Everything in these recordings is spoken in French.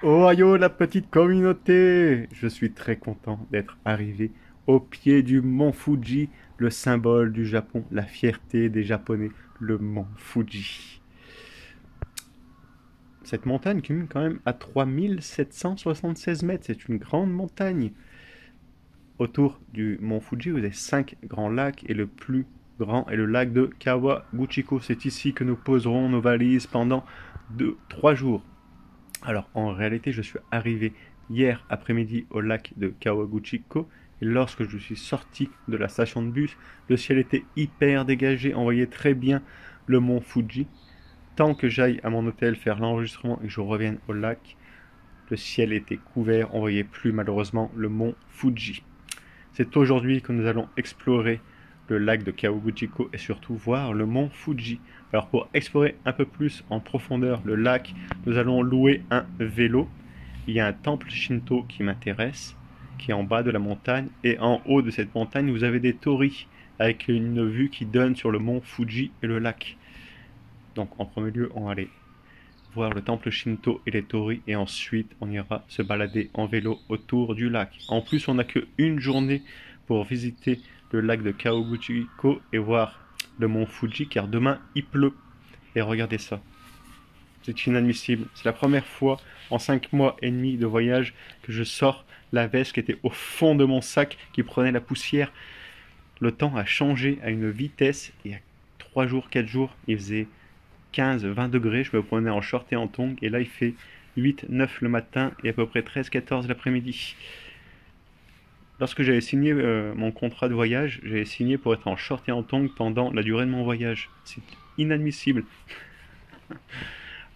Ohio, la petite communauté! Je suis très content d'être arrivé au pied du mont Fuji, le symbole du Japon, la fierté des Japonais, le mont Fuji. Cette montagne culmine quand même à 3776 mètres, c'est une grande montagne. Autour du mont Fuji, vous avez 5 grands lacs et le plus grand est le lac de Kawaguchiko. C'est ici que nous poserons nos valises pendant 3 jours. Alors en réalité, je suis arrivé hier après-midi au lac de Kawaguchiko et lorsque je suis sorti de la station de bus, le ciel était hyper dégagé, on voyait très bien le mont Fuji. Tant que j'aille à mon hôtel faire l'enregistrement et que je revienne au lac, le ciel était couvert, on voyait plus malheureusement le mont Fuji. C'est aujourd'hui que nous allons explorer le lac de Kawaguchiko et surtout voir le mont Fuji. Alors pour explorer un peu plus en profondeur le lac, nous allons louer un vélo. Il y a un temple Shinto qui m'intéresse, qui est en bas de la montagne. Et en haut de cette montagne, vous avez des torii avec une vue qui donne sur le mont Fuji et le lac. Donc en premier lieu, on va aller voir le temple Shinto et les torii et ensuite on ira se balader en vélo autour du lac. En plus, on n'a qu'une journée pour visiter le lac de Kawaguchiko et voir le mont Fuji car demain il pleut. Et regardez ça, c'est inadmissible. C'est la première fois en 5 mois et demi de voyage que je sors la veste qui était au fond de mon sac qui prenait la poussière. Le temps a changé à une vitesse et à 3 jours, 4 jours, il faisait 15-20 degrés, je me prenais en short et en tongs, et là il fait 8-9 le matin et à peu près 13-14 l'après-midi. Lorsque j'avais signé mon contrat de voyage, j'avais signé pour être en short et en tongs pendant la durée de mon voyage. C'est inadmissible.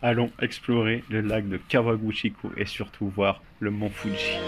Allons explorer le lac de Kawaguchiko et surtout voir le mont Fuji.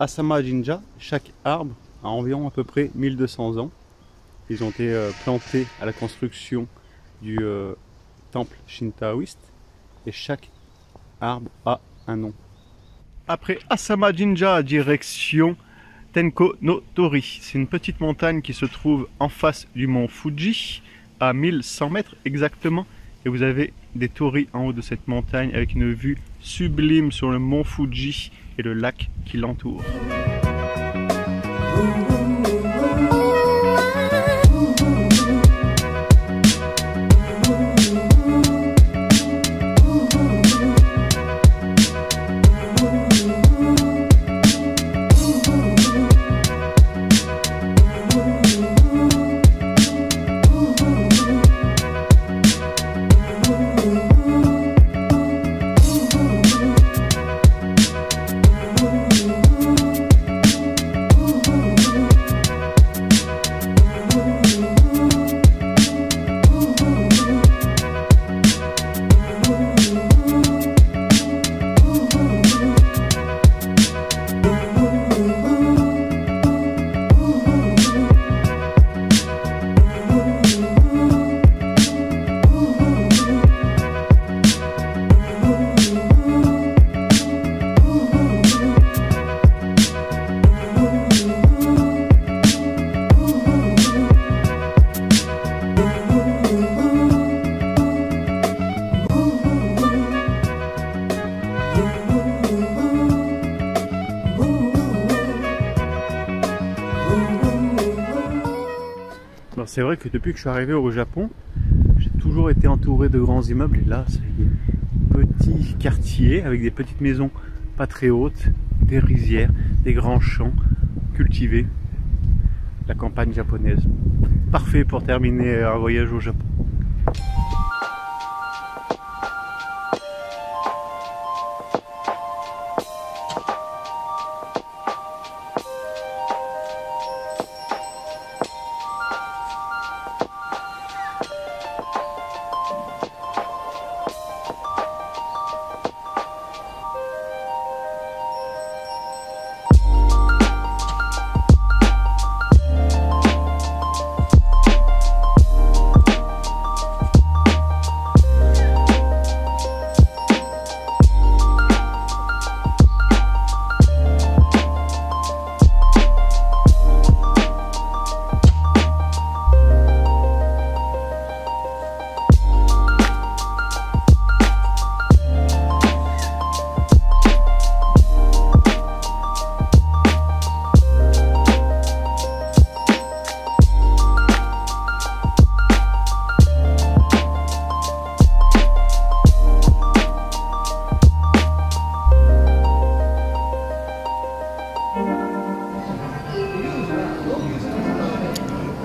Asama Jinja, chaque arbre a environ à peu près 1200 ans. Ils ont été plantés à la construction du temple shintoïste et chaque arbre a un nom. Après Asama Jinja, direction Tenko no Tori. C'est une petite montagne qui se trouve en face du mont Fuji, à 1100 mètres exactement. Et vous avez des torii en haut de cette montagne avec une vue sublime sur le mont Fuji et le lac qui l'entoure. C'est vrai que depuis que je suis arrivé au Japon, j'ai toujours été entouré de grands immeubles et là, c'est des petits quartiers avec des petites maisons pas très hautes, des rizières, des grands champs cultivés. La campagne japonaise. Parfait pour terminer un voyage au Japon.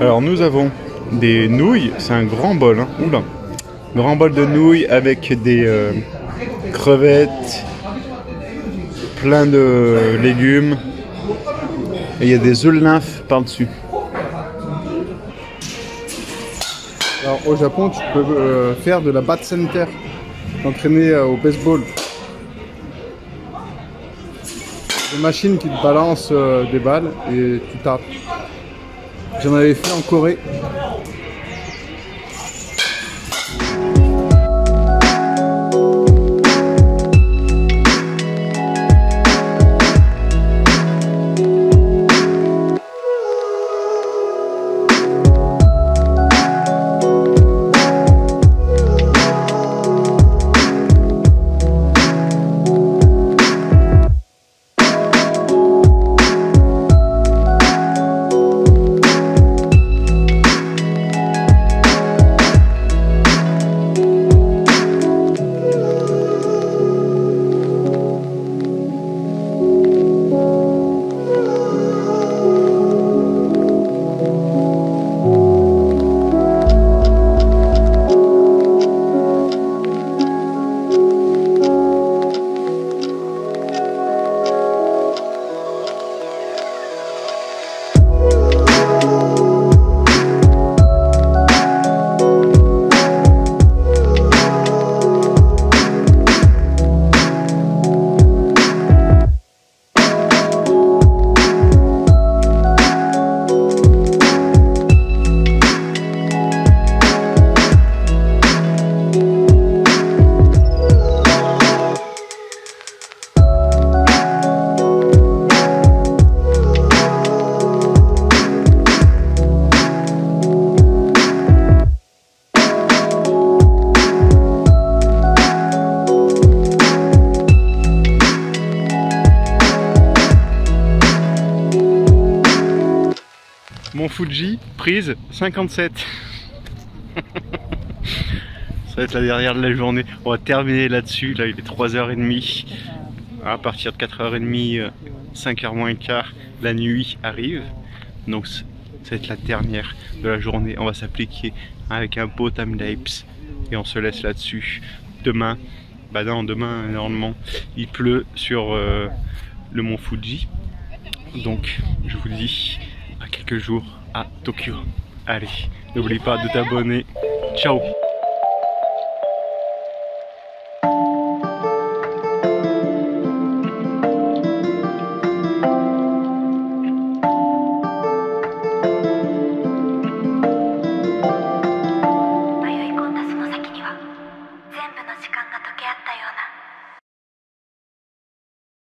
Alors nous avons des nouilles, c'est un grand bol, hein. Oula. Grand bol de nouilles avec des crevettes, plein de légumes, et il y a des œufs de nymphe par-dessus. Alors au Japon, tu peux faire de la bat center, t'entraîner au baseball. Des machines qui te balancent des balles et tu tapes. J'en avais fait en Corée. Mont Fuji, prise 57. Ça va être la dernière de la journée. On va terminer là-dessus. Là, il est 3h30. À partir de 4h30, 5h moins le quart, la nuit arrive. Donc, ça va être la dernière de la journée. On va s'appliquer avec un beau timelapse. Et on se laisse là-dessus. Demain, bah non, demain, normalement, il pleut sur le Mont Fuji. Donc, je vous dis à quelques jours à Tokyo. Allez, n'oublie pas de t'abonner. Ciao!